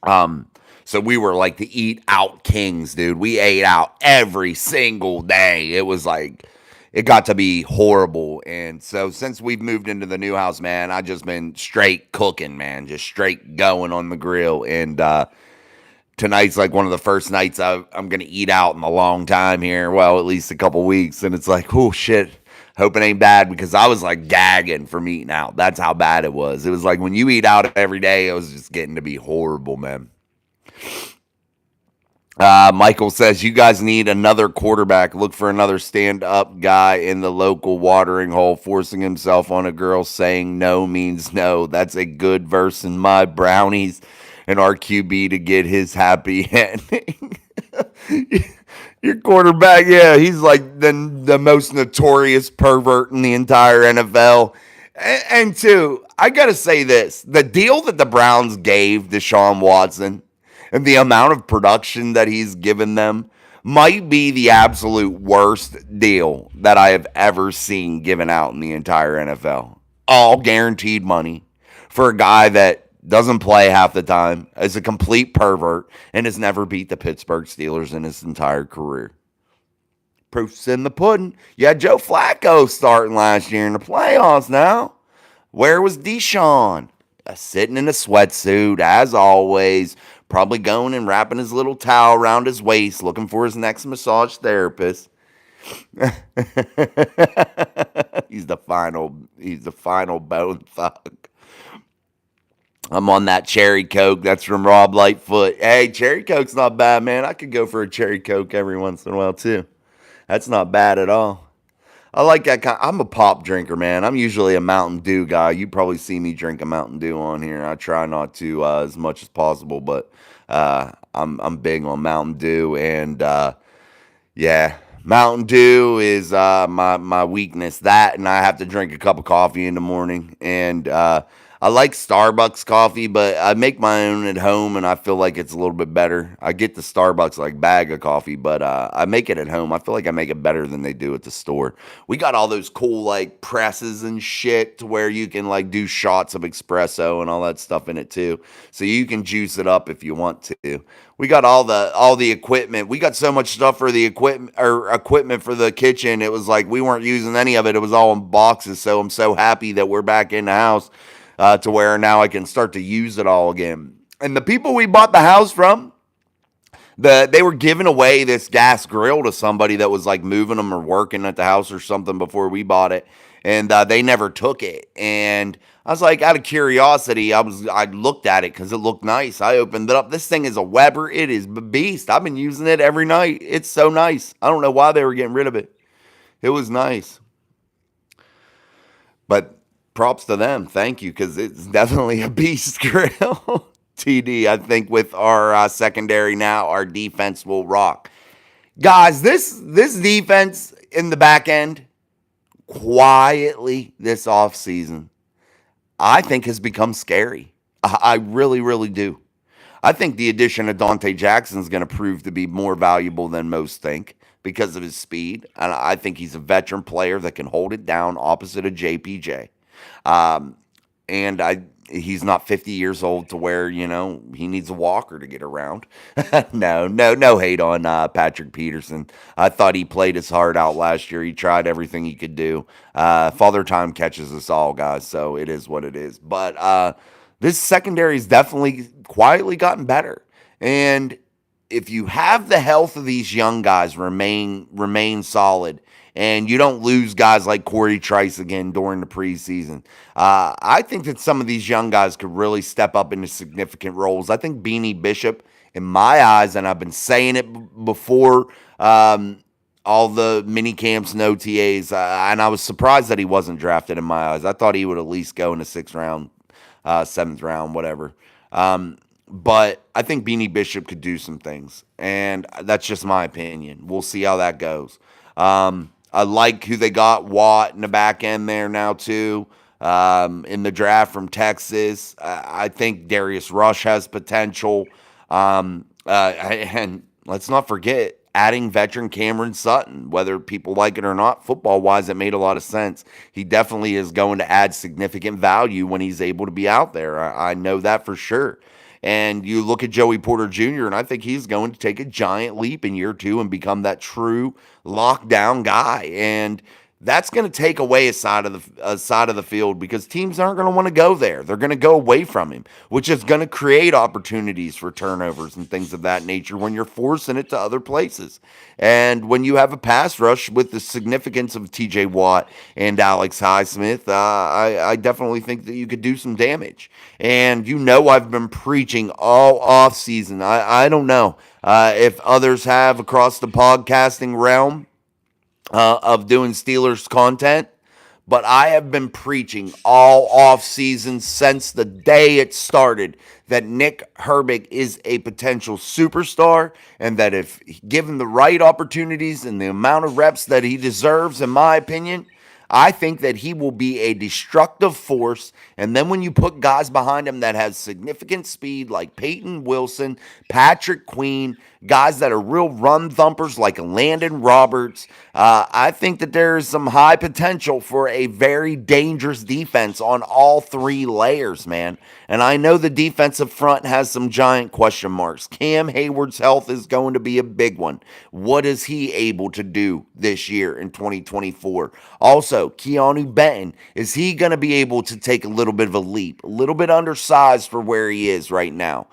So we were like the eat out kings, dude. We ate out every single day. It was like, it got to be horrible. And so since we've moved into the new house, man, I just been straight cooking, man, just straight going on the grill. And tonight's like one of the first nights I'm going to eat out in a long time here. Well, at least a couple weeks. And it's like, oh shit, hope it ain't bad, because I was like gagging from eating out. That's how bad it was. It was like when you eat out every day, it was just getting to be horrible, man. Michael says, you guys need another quarterback. Look for another stand-up guy in the local watering hole. Forcing himself on a girl saying no means no. That's a good verse in my brownies and our QB to get his happy ending. Your quarterback, yeah, he's like the most notorious pervert in the entire NFL. And two, I got to say this. The deal that the Browns gave Deshaun Watson and the amount of production that he's given them might be the absolute worst deal that I have ever seen given out in the entire NFL. All guaranteed money for a guy that doesn't play half the time, is a complete pervert, and has never beat the Pittsburgh Steelers in his entire career. Proof's in the pudding. You had Joe Flacco starting last year in the playoffs now. Where was Deshaun? Sitting in a sweatsuit, as always, probably going and wrapping his little towel around his waist, looking for his next massage therapist. He's the final bone thug. I'm on that cherry Coke. That's from Rob Lightfoot. Hey, cherry Coke's not bad, man. I could go for a cherry Coke every once in a while, too. That's not bad at all. I like that kind. I'm a pop drinker, man. I'm usually a Mountain Dew guy. You probably see me drink a Mountain Dew on here. I try not to as much as possible, but I'm big on Mountain Dew, and yeah, Mountain Dew is my weakness. That, and I have to drink a cup of coffee in the morning, and I like Starbucks coffee, but I make my own at home, and I feel like it's a little bit better. I get the Starbucks like bag of coffee, but I make it at home. I feel like I make it better than they do at the store. We got all those cool like presses and shit to where you can like do shots of espresso and all that stuff in it too. So you can juice it up if you want to. We got all the equipment. We got so much stuff for the equipment for the kitchen. It was like we weren't using any of it. It was all in boxes. So I'm so happy that we're back in the house. To where now I can start to use it all again. And the people we bought the house from, They were giving away this gas grill to somebody that was like moving them or working at the house or something before we bought it, and they never took it. And I was like, out of curiosity, I looked at it because it looked nice. I opened it up. This thing is a Weber. It is a beast. I've been using it every night. It's so nice. I don't know why they were getting rid of it. It was nice, but props to them. Thank you, because it's definitely a beast grill. TD, I think with our secondary now, our defense will rock. Guys, this defense in the back end, quietly this offseason, I think has become scary. I really, really do. I think the addition of Dante Jackson is going to prove to be more valuable than most think because of his speed. And I think he's a veteran player that can hold it down opposite of JPJ. Um, and he's not 50 years old to where, he needs a walker to get around. No hate on Patrick Peterson. I thought he played his heart out last year. He tried everything he could do. Father time catches us all, guys, so it is what it is. But this secondary's definitely quietly gotten better. And if you have the health of these young guys remain solid, and you don't lose guys like Corey Trice again during the preseason, I think that some of these young guys could really step up into significant roles. I think Beanie Bishop, in my eyes, and I've been saying it before all the mini camps and OTAs, and I was surprised that he wasn't drafted in my eyes. I thought he would at least go in the 6th round, 7th round, whatever. But I think Beanie Bishop could do some things, and that's just my opinion. We'll see how that goes. I like who they got, Watt in the back end there now too. In the draft from Texas, I think Darius Rush has potential. And let's not forget adding veteran Cameron Sutton. Whether people like it or not, football-wise, it made a lot of sense. He definitely is going to add significant value when he's able to be out there. I know that for sure. And you look at Joey Porter Jr., and I think he's going to take a giant leap in year 2 and become that true lockdown guy. And that's going to take away a side of the field because teams aren't going to want to go there. They're going to go away from him, which is going to create opportunities for turnovers and things of that nature when you're forcing it to other places. And when you have a pass rush with the significance of TJ Watt and Alex Highsmith, I definitely think that you could do some damage. And I've been preaching all off season. I don't know if others have across the podcasting realm of doing Steelers content, but I have been preaching all off season since the day it started that Nick Herbig is a potential superstar, and that if given the right opportunities and the amount of reps that he deserves, in my opinion, I think that he will be a destructive force. And then when you put guys behind him that have significant speed like Peyton Wilson, Patrick Queen, guys that are real run thumpers like Landon Roberts, I think that there is some high potential for a very dangerous defense on all 3 layers, man. And I know the defensive front has some giant question marks. Cam Hayward's health is going to be a big one. What is he able to do this year in 2024? Also, Keanu Benton, is he going to be able to take a little bit of a leap? A little bit undersized for where he is right now.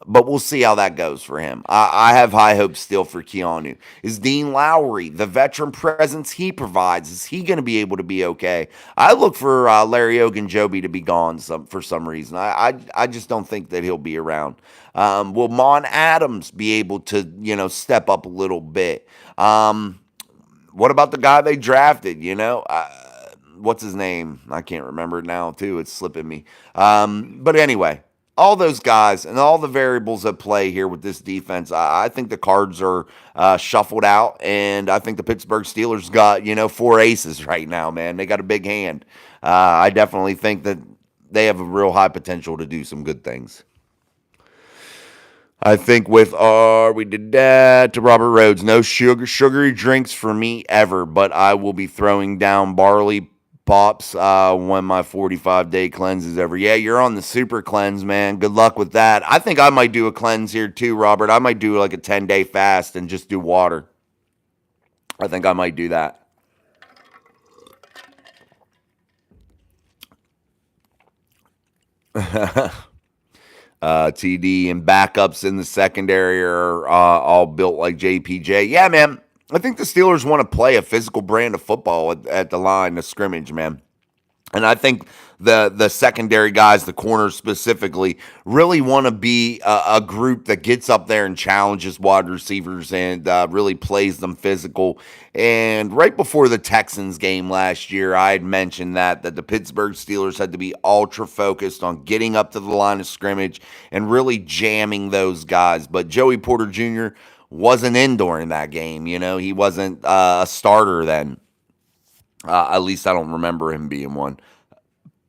But we'll see how that goes for him. I have high hopes still for Keanu. Is Dean Lowry, the veteran presence he provides, is he going to be able to be okay? I look for Larry Ogunjobi to be gone for some reason. I just don't think that he'll be around. Will Mon Adams be able to, step up a little bit? What about the guy they drafted, what's his name? I can't remember it now, too. It's slipping me. But anyway, all those guys and all the variables at play here with this defense, I think the cards are shuffled out, and I think the Pittsburgh Steelers got, 4 aces right now, man. They got a big hand. I definitely think that they have a real high potential to do some good things. I think we did that to Robert Rhodes. No sugary drinks for me ever, but I will be throwing down barley pops when my 45-day cleanse is over. Yeah, you're on the super cleanse, man. Good luck with that. I think I might do a cleanse here too, Robert. I might do like a 10-day fast and just do water. I think I might do that. TD and backups in the secondary are all built like JPJ. Yeah, man. I think the Steelers want to play a physical brand of football at the line of scrimmage, man. And I think the secondary guys, the corners specifically, really want to be a group that gets up there and challenges wide receivers and really plays them physical. And right before the Texans game last year, I had mentioned that the Pittsburgh Steelers had to be ultra focused on getting up to the line of scrimmage and really jamming those guys. But Joey Porter Jr. wasn't in during that game. You know, he wasn't a starter then. At least I don't remember him being one.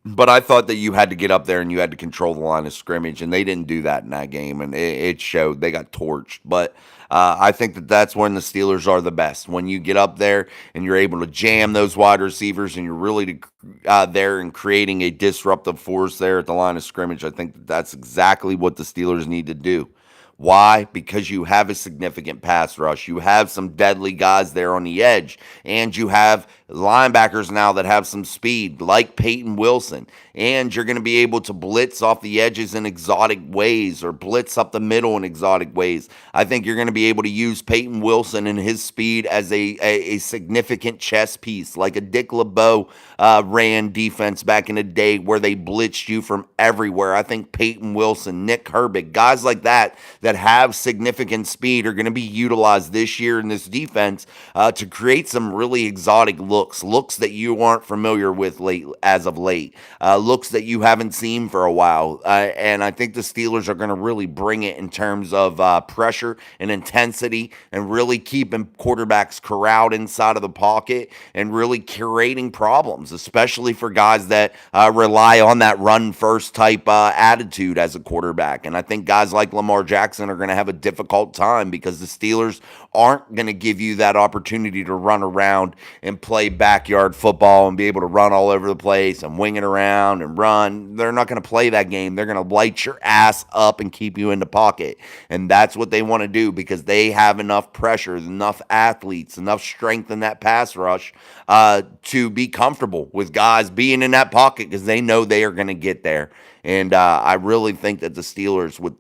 But I thought that you had to get up there and you had to control the line of scrimmage, and they didn't do that in that game, and it showed. They got torched. But I think that that's when the Steelers are the best. When you get up there and you're able to jam those wide receivers and you're really there and creating a disruptive force there at the line of scrimmage, I think that that's exactly what the Steelers need to do. Why? Because you have a significant pass rush. You have some deadly guys there on the edge, and you have linebackers now that have some speed, like Peyton Wilson. And you're going to be able to blitz off the edges in exotic ways or blitz up the middle in exotic ways. I think you're going to be able to use Peyton Wilson and his speed as a significant chess piece, like a Dick LeBeau ran defense back in the day where they blitzed you from everywhere. I think Peyton Wilson, Nick Herbig, guys like that have significant speed are going to be utilized this year in this defense to create some really exotic looks that you aren't familiar with as of late, looks that you haven't seen for a while. And I think the Steelers are going to really bring it in terms of pressure and intensity and really keeping quarterbacks corralled inside of the pocket and really curating problems, especially for guys that rely on that run first type attitude as a quarterback. And I think guys like Lamar Jackson are going to have a difficult time because the Steelers aren't going to give you that opportunity to run around and play backyard football and be able to run all over the place and wing it around and run. They're not going to play that game. They're going to light your ass up and keep you in the pocket. And that's what they want to do because they have enough pressure, enough athletes, enough strength in that pass rush to be comfortable with guys being in that pocket because they know they are going to get there. And I really think that the Steelers, with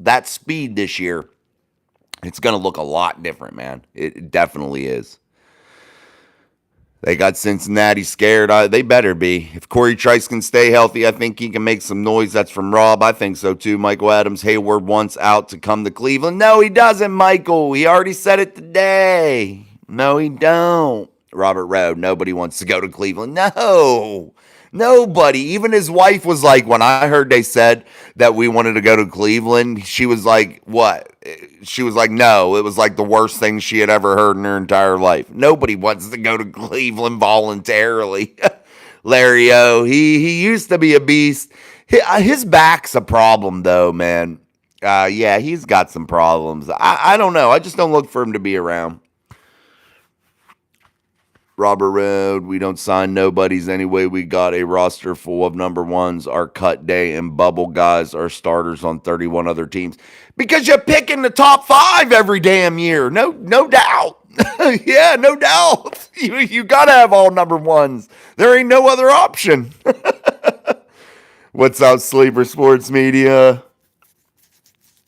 that speed this year, it's going to look a lot different, man. It definitely is. They got Cincinnati scared. They better be. If Corey Trice can stay healthy, I think he can make some noise. That's from Rob. I think so, too. Michael Adams, Hayward wants out to come to Cleveland. No, he doesn't, Michael. He already said it today. No, he don't. Robert Rowe, nobody wants to go to Cleveland. No. Nobody. Even his wife was like, when I heard they said that we wanted to go to Cleveland, she was like, what? She was like, no. It was like the worst thing she had ever heard in her entire life. Nobody wants to go to Cleveland voluntarily. Larry O, he used to be a beast. His back's a problem, though, man. Yeah, he's got some problems. I don't know. I just don't look for him to be around. Robert Road, we don't sign nobodies anyway. We got a roster full of number ones. Our cut day and bubble guys are starters on 31 other teams. Because you're picking the top 5 every damn year. No doubt. Yeah, no doubt. You got to have all number ones. There ain't no other option. What's up, Sleeper Sports Media?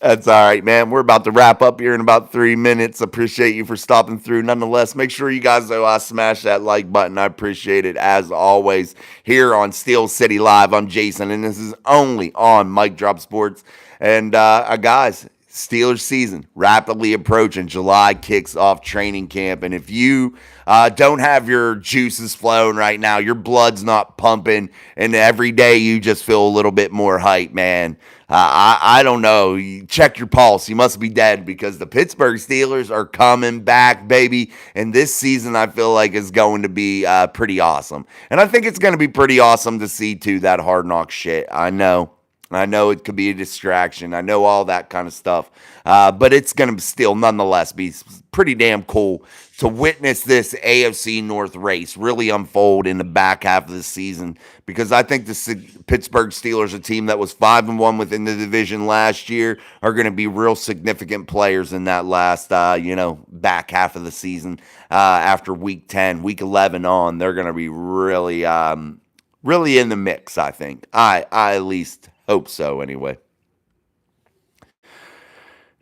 That's all right, man. We're about to wrap up here in about 3 minutes. Appreciate you for stopping through. Nonetheless, make sure you guys smash that like button. I appreciate it as always. Here on Steel City Live, I'm Jason, and this is only on Mic Drop Sports. And guys, Steelers season rapidly approaching. July kicks off training camp, and if you don't have your juices flowing right now, your blood's not pumping, and every day you just feel a little bit more hype, man. I don't know. You check your pulse. You must be dead because the Pittsburgh Steelers are coming back, baby. And this season, I feel like, is going to be pretty awesome. And I think it's going to be pretty awesome to see, too, that Hard Knock shit. I know it could be a distraction. I know all that kind of stuff. But it's going to still, nonetheless, be pretty damn cool to witness this AFC North race really unfold in the back half of the season, because I think the Pittsburgh Steelers, a team that was 5-1 within the division last year, are going to be real significant players in that last, back half of the season. After week 10, week 11 on, they're going to be really in the mix, I think. I at least hope so anyway.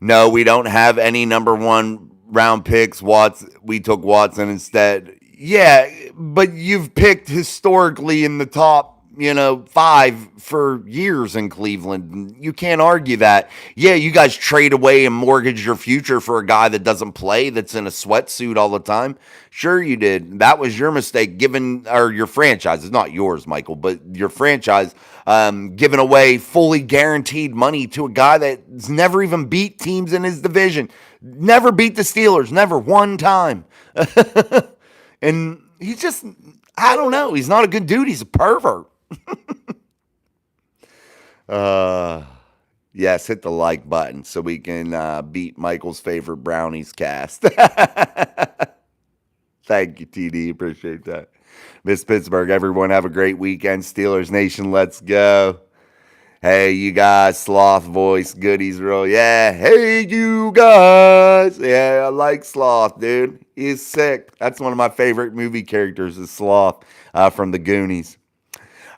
No, we don't have any number one round picks. We took Watson instead. Yeah, but you've picked historically in the top, 5 for years in Cleveland. You can't argue that. Yeah, you guys trade away and mortgage your future for a guy that doesn't play, that's in a sweatsuit all the time. Sure, you did. That was your mistake, given or your franchise. It's not yours, Michael, but your franchise giving away fully guaranteed money to a guy that's never even beat teams in his division. Never beat the Steelers, never one time. And he's just, I don't know. He's not a good dude. He's a pervert. uh, yes, hit the like button so we can beat Michael's favorite brownies cast. Thank you, TD. Appreciate that. Miss Pittsburgh, everyone have a great weekend. Steelers Nation, let's go. Hey, you guys, Sloth voice, goodies roll. Yeah, hey, you guys. Yeah, I like Sloth, dude. He's sick. That's one of my favorite movie characters is Sloth from the Goonies.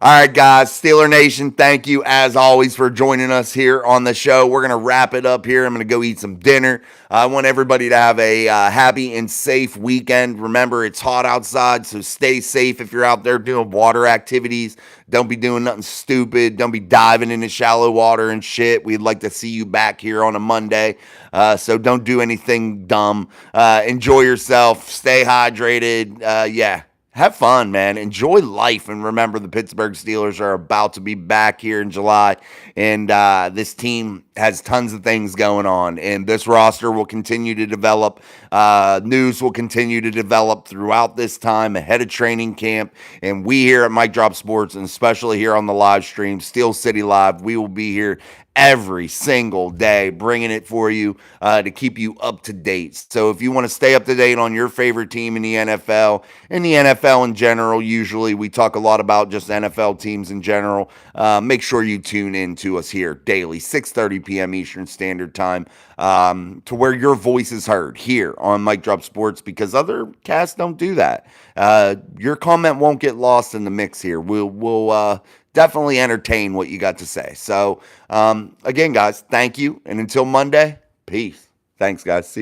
All right, guys, Steeler Nation, thank you as always for joining us here on the show. We're going to wrap it up here. I'm going to go eat some dinner. I want everybody to have a happy and safe weekend. Remember, it's hot outside, so stay safe if you're out there doing water activities. Don't be doing nothing stupid. Don't be diving into shallow water and shit. We'd like to see you back here on a Monday, so don't do anything dumb. Enjoy yourself. Stay hydrated. Yeah. Have fun, man. Enjoy life. And remember, the Pittsburgh Steelers are about to be back here in July. And this team has tons of things going on. And this roster will continue to develop. News will continue to develop throughout this time ahead of training camp. And we here at Mic Drop Sports, and especially here on the live stream, Steel City Live, we will be here every single day, bringing it for you to keep you up to date. So if you want to stay up to date on your favorite team in the NFL, in general, usually we talk a lot about just NFL teams in general. Make sure you tune in to us here daily, 6:30 p.m. Eastern Standard Time, to where your voice is heard here on Mic Drop Sports, because other casts don't do that. Your comment won't get lost in the mix here. We'll definitely entertain what you got to say. So, again, guys, thank you. And until Monday, peace. Thanks, guys. See you.